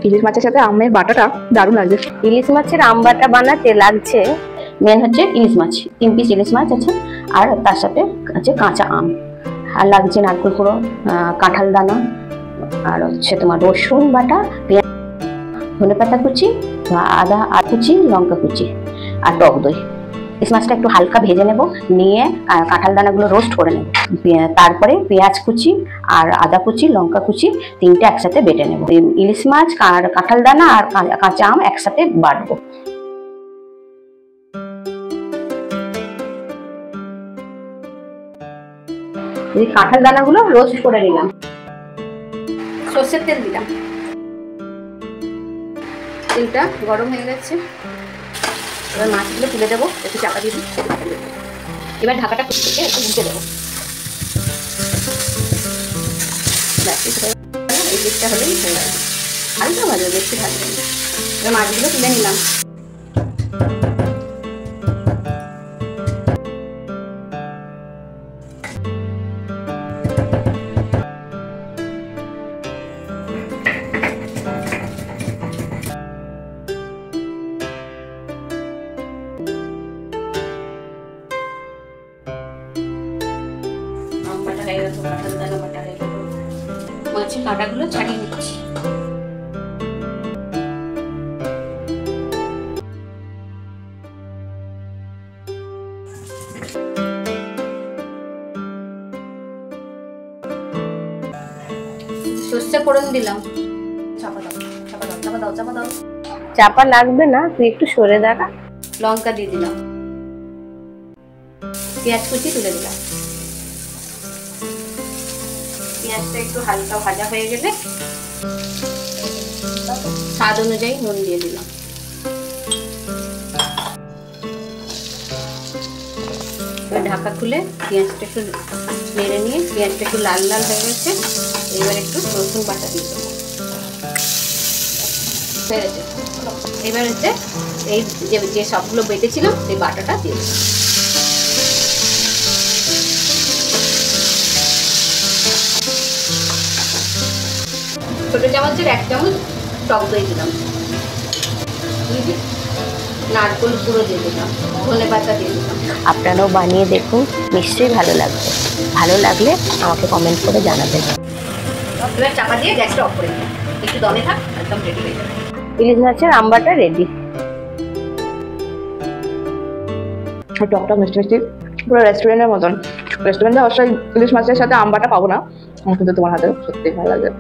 ইলিশ মাছের সাথে আমের বাটাটা দারুণ লাগছে। ইলিশ মাছের আম বাটা বানাতে লাগছে মেন হচ্ছে ইলিশ মাছ, 3 পিস ইলিশ মাছ আছে, আর তার সাথে আছে কাঁচা আম, আর লাগছে নারকেল কুড়ো, কাঁঠাল দানা, আর হচ্ছে তোমার রসুন বাটা, পেঁয়াজ, ধনেপাতা কুচি, আদা কুচি, লঙ্কা কুচি, আর টক দই। ইলিশ মাছটা একটু হালকা ভেজে নেব, নিয়ে কাঁঠাল দানাগুলো রোস্ট করে নেব, তারপরে পেঁয়াজ কুচি আর আদা কুচি, লঙ্কা কুচি 3টে একসাথে বেটে নেব। ইলিশ মাছ আর কাঁঠাল দানা আর কাঁচা আম একসাথে বাটবো। এই কাঁঠাল দানাগুলো রোস্ট করে নিলাম, সর্ষের তেল দিলাম, তেলটা গরম হয়ে গেছে। এবার মাছগুলো তুলে দেবো, একটু চাপা দিয়ে দিই। এবার ঢাকাটা থেকে একটু মুছে দেবো। এই দিকটা হলেই হয়ে যাবে, হালকা ভালো বেশি ভাজবে না। এবার মাছগুলো তুলে নিলাম। মাছের কাঁটাগুলো ছাড়িয়ে নিচ্ছি। সর্ষে ফোড়ন দিলাম, চাপা দাও, চাপা দাও, চাপা দাও, চাপা দাও। চাপা লাগবে না, তুই একটু সরে দেখা। লঙ্কা দিয়ে দিলাম, পেঁয়াজ কুচি তুলে দিলাম। পেঁয়াজটা একটু হালকা ভাজা হয়ে গেলে স্বাদ অনুযায়ী নুন দিয়ে দিলাম। এবার ঢাকা খুলে পেঁয়াজটা একটু নেড়ে নিয়ে, পেঁয়াজটা একটু লাল লাল হয়ে গেছে, এবার একটু রসুন বাটা দিয়ে দেবো। এবার হচ্ছে এই যে সবগুলো বেটেছিলাম সেই বাটাটা দিয়ে দেবো। ছোট চামচের 1 চামচ টক দই দিলাম, নারকেল কুড়ো দিয়ে দিলাম, ধনেপাতা দিয়ে দিলাম। আপনারাও বানিয়ে দেখুন, নিশ্চয়ই ভালো লাগবে। ভালো লাগলে আমাকে কমেন্ট করে জানাবেন। এবার চাপা দিয়ে গ্যাসটা অফ করে দিলাম, একটু দমে থাক, একদম রেডি হয়ে যাবে। ইলিশ মাছের আম বাটা রেডি। টকটক মিষ্টি মিষ্টি, পুরো রেস্টুরেন্টের মতন। রেস্টুরেন্টে অবশ্যই ইলিশ মাছের সাথে আম বাটা পাবো না, কিন্তু তোমার হাতে সত্যি ভালো লাগে।